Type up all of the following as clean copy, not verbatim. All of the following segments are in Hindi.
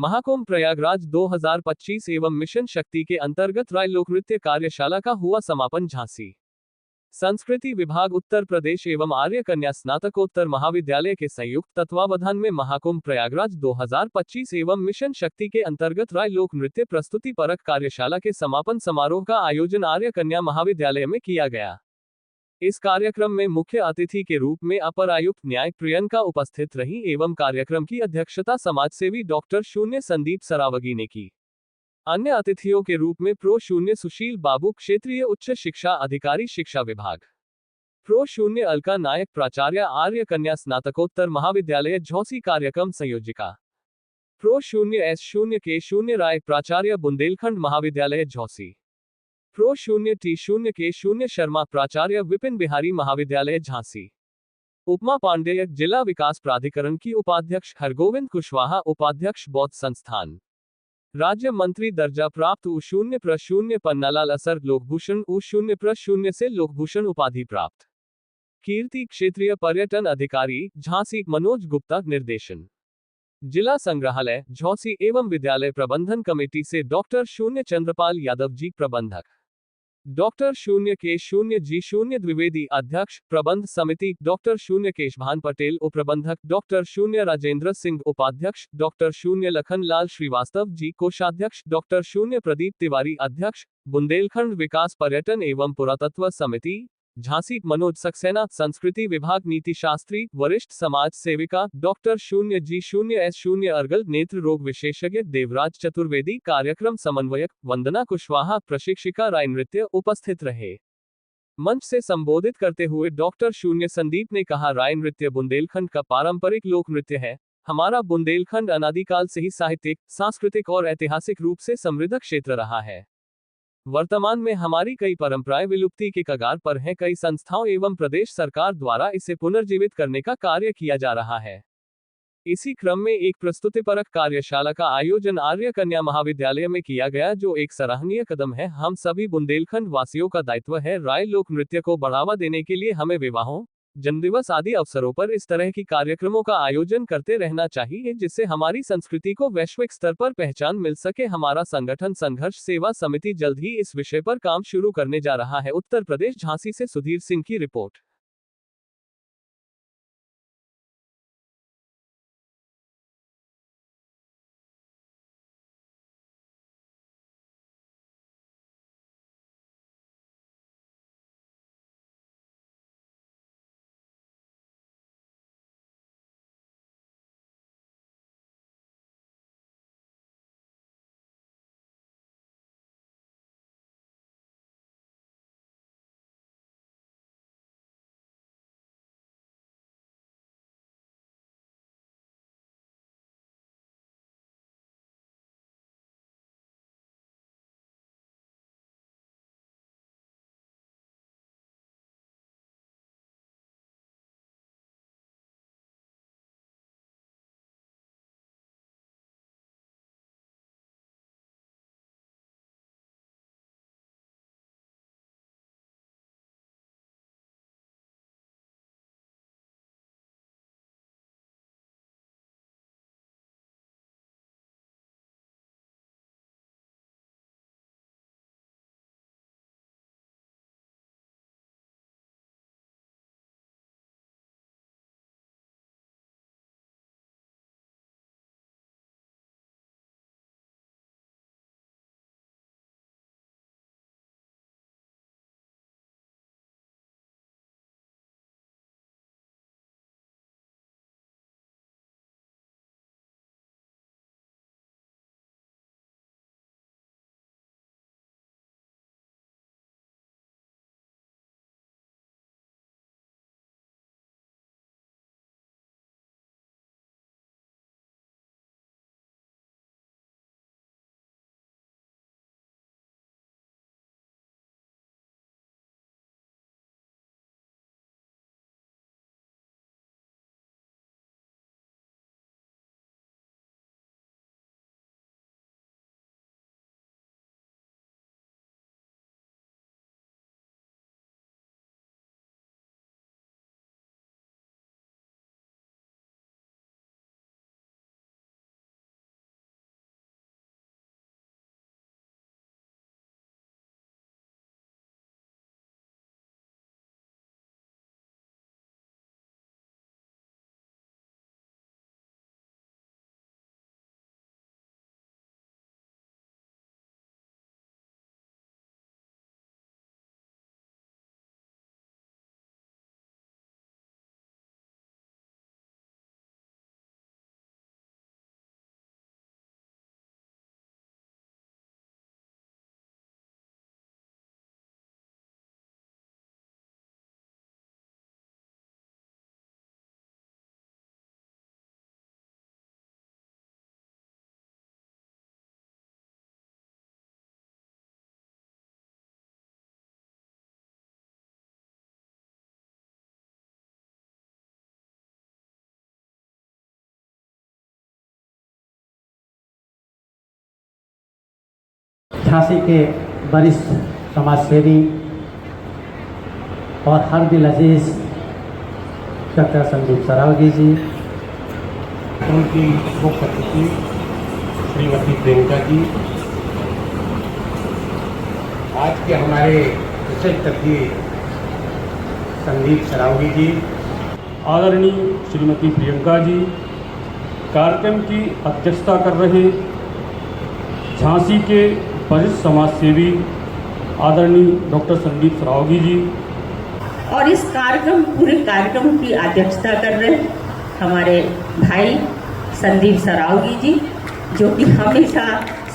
महाकुंभ प्रयागराज 2025 एवं मिशन शक्ति के अंतर्गत राय लोक नृत्य कार्यशाला का हुआ समापन। झांसी संस्कृति विभाग उत्तर प्रदेश एवं आर्य कन्या स्नातकोत्तर महाविद्यालय के संयुक्त तत्वावधान में महाकुंभ प्रयागराज 2025 एवं मिशन शक्ति के अंतर्गत राय लोक नृत्य प्रस्तुति परक कार्यशाला के समापन समारोह का आयोजन आर्य कन्या महाविद्यालय में किया गया। इस कार्यक्रम में मुख्य अतिथि के रूप में अपर आयुक्त न्याय प्रियंका उपस्थित रही एवं कार्यक्रम की अध्यक्षता समाजसेवी डॉक्टर शून्य संदीप सरावगी ने की। अन्य अतिथियों के रूप में प्रो शून्य सुशील बाबू क्षेत्रीय उच्च शिक्षा अधिकारी शिक्षा विभाग, प्रो शून्य अलका नायक प्राचार्य आर्य कन्या स्नातकोत्तर महाविद्यालय झौसी कार्यक्रम संयोजिका, प्रो शून्य एस शून्य के शून्य राय प्राचार्य बुंदेलखंड महाविद्यालय झौसी, प्रो शून्य टी शून्य के शून्य शर्मा प्राचार्य विपिन बिहारी महाविद्यालय झांसी, उपमा पांडेय जिला विकास प्राधिकरण की उपाध्यक्ष हरगोविंद कुशवाहा उपाध्यक्ष बौद्ध संस्थान, राज्य मंत्री दर्जा प्राप्त U0 पन्नालाल असर लोकभूषण U0 से लोकभूषण उपाधि प्राप्त, कीर्ति क्षेत्रीय पर्यटन अधिकारी झांसी मनोज गुप्ता निर्देशन, जिला संग्रहालय झौसी एवं विद्यालय प्रबंधन कमेटी से डॉक्टर शून्य चंद्रपाल यादव जी प्रबंधक, डॉक्टर शून्य के शून्य जी शून्य द्विवेदी अध्यक्ष प्रबंध समिति, डॉक्टर शून्य केशभान पटेल उपप्रबंधक, डॉक्टर शून्य राजेंद्र सिंह उपाध्यक्ष, डॉक्टर शून्य लखन लाल श्रीवास्तव जी कोषाध्यक्ष, डॉक्टर शून्य प्रदीप तिवारी अध्यक्ष, बुंदेलखंड विकास पर्यटन एवं पुरातत्व समिति झांसी मनोज सक्सेना, संस्कृति विभाग नीति शास्त्री वरिष्ठ समाज सेविका डॉक्टर शून्य जी शून्य एस शून्य अर्गल, नेत्र रोग विशेषज्ञ देवराज चतुर्वेदी, कार्यक्रम समन्वयक वंदना कुशवाहा, प्रशिक्षिका राय नृत्य उपस्थित रहे। मंच से संबोधित करते हुए डॉक्टर शून्य संदीप ने कहा, राय नृत्य बुंदेलखंड का पारंपरिक लोक नृत्य है। हमारा बुंदेलखंड अनादिकाल से ही साहित्यिक, सांस्कृतिक और ऐतिहासिक रूप से समृद्ध क्षेत्र रहा है। वर्तमान में हमारी कई परंपराएं विलुप्ति के कगार पर हैं। कई संस्थाओं एवं प्रदेश सरकार द्वारा इसे पुनर्जीवित करने का कार्य किया जा रहा है। इसी क्रम में एक प्रस्तुतिपरक कार्यशाला का आयोजन आर्य कन्या महाविद्यालय में किया गया, जो एक सराहनीय कदम है। हम सभी बुंदेलखंड वासियों का दायित्व है, राय लोक नृत्य को बढ़ावा देने के लिए हमें विवाहों, जन्मदिवस आदि अवसरों पर इस तरह की कार्यक्रमों का आयोजन करते रहना चाहिए, जिससे हमारी संस्कृति को वैश्विक स्तर पर पहचान मिल सके। हमारा संगठन संघर्ष सेवा समिति जल्द ही इस विषय पर काम शुरू करने जा रहा है। उत्तर प्रदेश झांसी से सुधीर सिंह की रिपोर्ट। झांसी के वरिष्ठ समाजसेवी और हर दिल अजीज डॉक्टर संदीप सरावगी जी, उनकी मुख्य अतिथि श्रीमती प्रियंका जी, आज के हमारे विशिष्ट अतिथि संदीप सरावगी जी, आदरणीय श्रीमती प्रियंका जी, कार्यक्रम की अध्यक्षता कर रहे झांसी के वरिष्ठ समाजसेवी आदरणीय डॉक्टर संदीप सरावगी जी, और इस पूरे कार्यक्रम की अध्यक्षता कर रहे हमारे भाई संदीप सरावगी जी, जो कि हमेशा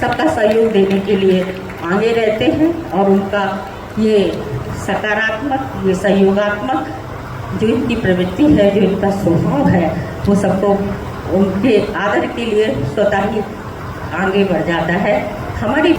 सबका सहयोग देने के लिए आगे रहते हैं, और उनका ये सकारात्मक, ये सहयोगात्मक जो इनकी प्रवृत्ति है, जो इनका स्वभाव है, वो सबको उनके आदर के लिए स्वतः ही आगे बढ़ जाता है। हमारी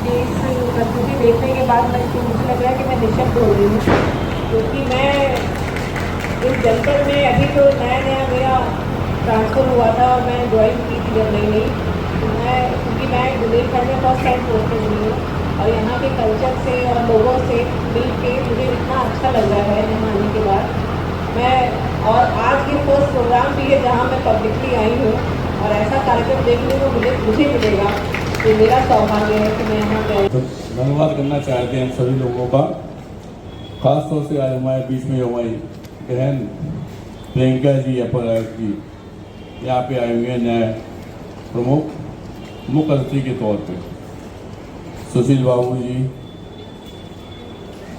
इस प्रस्तुति देखने के बाद मुझे लग रहा है कि मैं निशब्द हो रही हूँ, क्योंकि मैं इस जनपद में अभी तो नया मेरा ट्रांसफ़र हुआ था और मैं ज्वाइन की थी जब नई क्योंकि मैं बुंदेलखंड में फर्स्ट टाइम पहुँच रही हूँ, और यहाँ के कल्चर से और लोगों से मिल के मुझे इतना अच्छा लग रहा है यहाँ आने के बाद। और आज ये फर्स्ट प्रोग्राम भी है जहाँ मैं पब्लिकली आई हूँ, और ऐसा कार्यक्रम देखने को मुझे मिलेगा, तो मेरा सौभाग्य है कि मैं यहाँ पे धन्यवाद करना चाहते हैं हम सभी लोगों का, खास तौर से आज हमारे बीच में हमारी बहन प्रियंका जी अपर आयुक्त जी यहाँ पे आए हुए हैं न्याय प्रमुख मुख्य अतिथि के तौर पे। सुशील बाबू जी,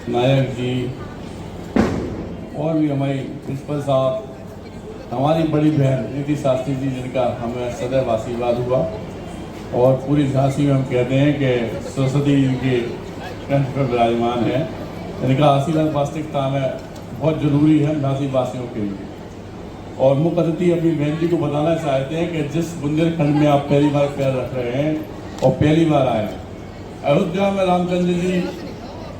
नायक जी, और भी हमारी प्रिंसिपल साहब, हमारी बड़ी बहन नीति शास्त्री जी, जिनका हमें सदैव आशीर्वाद हुआ, और पूरी झांसी में हम कहते हैं कि सरस्वती जी के कंठ पर विराजमान है, इनका आशीर्वाद वास्तविकता में बहुत जरूरी है झांसी वासियों के लिए। और मुख्य अतिथि अपनी बहन जी को बताना चाहते हैं कि जिस बुंदेलखंड में आप पहली बार पैर रख रहे हैं और पहली बार आए, अयोध्या में रामचंद्र जी,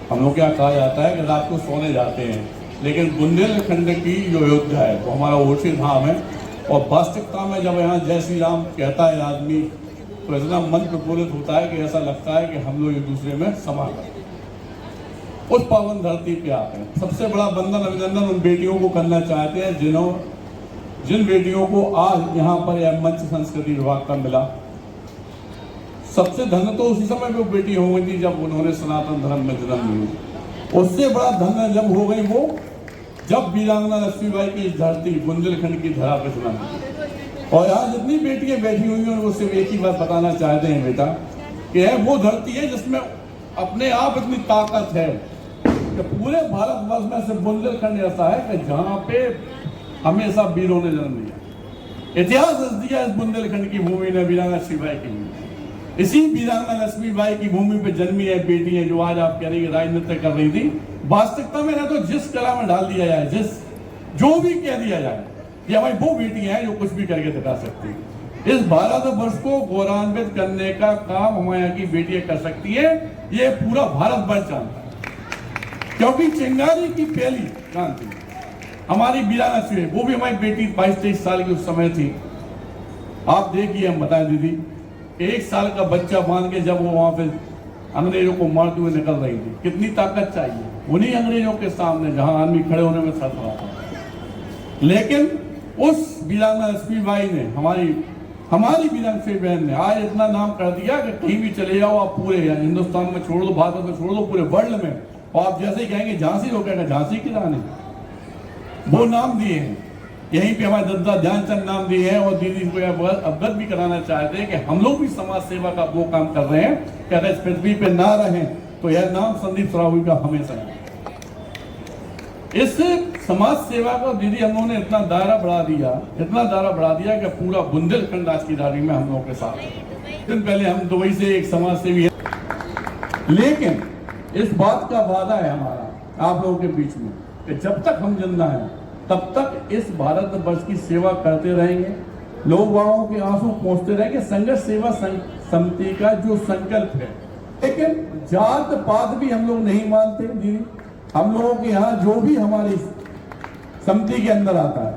हम लोग क्या कहा जाता है कि रात को सोने जाते हैं, लेकिन बुंदेलखंड की जो अयोध्या है वो हमारा ओछी धाम है, और वास्तविकता में जब यहाँ जय श्री राम कहता है आदमी, तो इतना मन प्रफुल्लित होता है कि ऐसा लगता है कि हम लोग एक दूसरे में समा गए। उस पावन धरती पे आते हैं। सबसे बड़ा बंधन अभिनंदन उन बेटियों को करना चाहते हैं जिन बेटियों को आज यहाँ पर यह मंच संस्कृति विभाग का मिला। सबसे धन्य तो उसी समय पे बेटी हो गई थी जब उन्होंने सनातन धर्म में जन्म लिया। उससे बड़ा धन्य जब हो गई वो जब वीरांगना लक्ष्मीबाई की धरती बुंदेलखंड की धरा पर जन्म ली। और यहाँ जितनी बेटियां बैठी हुई हैं, उनको सिर्फ एक ही बात बताना चाहते हैं बेटा, कि यह वो धरती है जिसमें अपने आप इतनी ताकत है कि पूरे भारतवर्ष में सिर्फ बुंदेलखंड ऐसा है कि जहाँ पे हमेशा वीरों ने जन्म लिया। इतिहास रच दिया इस बुंदेलखंड की भूमि ने वीरांगना लक्ष्मीबाई की भूमि। इसी वीरांगना लक्ष्मीबाई की भूमि पे जन्मी है बेटी है जो आज आप कह रही है राजनीति कर रही थी। वास्तविकता में ना तो जिस कला में डाल दिया जाए, जो भी कह दिया जाए, ये हमारी वो बेटियां हैं जो कुछ भी करके दिखा सकती है। इस भारतवर्ष को गौरवान्वित करने का काम हमारे यहाँ की बेटियां कर सकती है, ये पूरा भारतवर्ष जानता है। क्योंकि चिंगारी की पहली क्रांति हमारी वीरांगना से, वो भी हमारी बेटी 22-23 साल की उस समय थी। आप देखिए, हम बताएं दीदी, 1 साल का बच्चा मान के जब वो वहां पे अंग्रेजों को मारते हुए निकल रही थी, कितनी ताकत चाहिए उन्हीं अंग्रेजों के सामने जहां आदमी खड़े होने में थक रहा था। लेकिन उस वीरांगना लक्ष्मीबाई ने, हमारी वीरांगना बहन ने आज इतना नाम कर दिया कि कहीं भी चले जाओ आप, पूरे हिंदुस्तान में छोड़ दो, भारत में छोड़ दो, पूरे वर्ल्ड में, और आप जैसे ही कहेंगे झांसी, लोग कहेंगे झांसी की रानी, वो नाम दिए हैं। यहीं पे हमारे दादा ध्यानचंद नाम दिए हैं। और दीदी को अवगत भी कराना चाहते हैं कि हम लोग भी समाज सेवा का वो काम कर रहे हैं कि अगर इस पृथ्वी पे ना रहें तो यह नाम संदीप सरावगी का हमेशा है। इस समाज सेवा को दीदी हम लोगों ने इतना दायरा बढ़ा दिया कि पूरा बुंदेलखंड आज की तारीख में हम लोगों के साथ है। दिन पहले हम दुबई से एक समाज सेवी है, लेकिन इस बात का वादा है हमारा आप लोगों के बीच में कि जब तक हम जिंदा हैं तब तक इस भारतवर्ष की सेवा करते रहेंगे, लोग वालों के आंसू पहुंचते रहेंगे। संघर्ष सेवा समिति का जो संकल्प है, लेकिन जात पात भी हम लोग नहीं मानते जी। हम लोगों के यहाँ जो भी हमारी समिति के अंदर आता है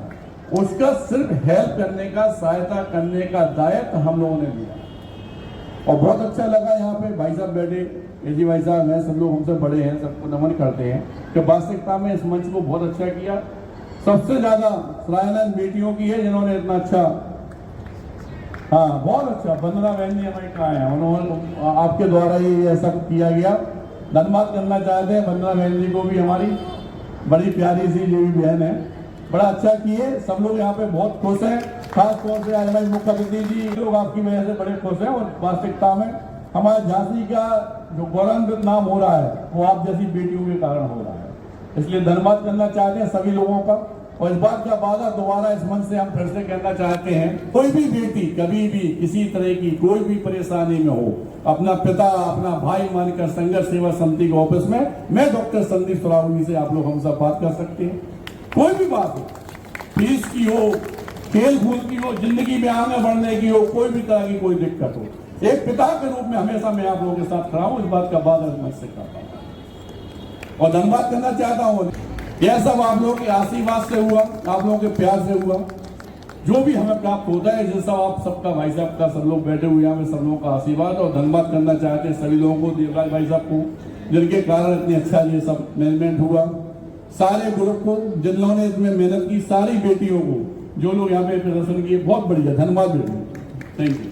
उसका सिर्फ हेल्प करने का, सहायता करने का दायित्व हम लोगों ने लिया। और बहुत अच्छा लगा यहाँ पे भाई साहब बैठे, एजी भाई साहब हैं, सब लोग हमसे बड़े हैं, सबको नमन करते हैं कि वास्तविकता में इस मंच को बहुत अच्छा किया। सबसे ज्यादा सराहना बेटियों की है जिन्होंने इतना अच्छा, हाँ बहुत अच्छा, वंदना बहन जी हमारी कहाँ है, उन्होंने आपके द्वारा ही ऐसा किया गया। धन्यवाद करना चाहते हैं वंदना बहन जी को भी, हमारी बड़ी प्यारी सी जो भी बहन है, बड़ा अच्छा किए। सब लोग यहाँ पे बहुत खुश हैं, खास तौर से आज हमारे मुख्यमंत्री जी लोग आपकी वजह से बड़े खुश हैं। और वास्तविकता में हमारे झांसी का जो गौरवान्वित नाम हो रहा है वो आप जैसी बेटियों के कारण हो रहा है, इसलिए धन्यवाद करना चाहते हैं सभी लोगों का। और इस बात का वादा दोबारा इस मंच से हम फिर से कहना चाहते हैं, कोई भी बेटी कभी भी किसी तरह की कोई भी परेशानी में हो, अपना पिता अपना भाई मानकर संघर्ष सेवा समिति के ऑफिस में मैं डॉक्टर संदीप सरावगी से आप लोग हमसे बात कर सकते हैं। कोई भी बात हो, फीस की हो, खेल कूद की हो, जिंदगी में आगे बढ़ने की हो, कोई भी तरह की कोई दिक्कत हो, एक पिता के रूप में हमेशा मैं आप लोगों के साथ खड़ा हूं। इस बात का वादा मैं से करता हूं और धन्यवाद करना चाहता हूं। यह सब आप लोगों के आशीर्वाद से हुआ, आप लोगों के प्यार से हुआ। जो भी हमें प्राप्त होता है जैसा आप सबका, भाई साहब का, सब लोग बैठे हुए हैं, सब लोगों का आशीर्वाद। और धन्यवाद करना चाहते हैं सभी लोगों को, देवराज भाई साहब को, जिनके कारण इतनी अच्छा ये सब मैनेजमेंट हुआ, सारे ग्रुप को जिन्होंने इसमें मेहनत की, सारी बेटियों को जो लोग यहाँ पे प्रदर्शन किए, बहुत बढ़िया, धन्यवाद बेटियों, थैंक यू।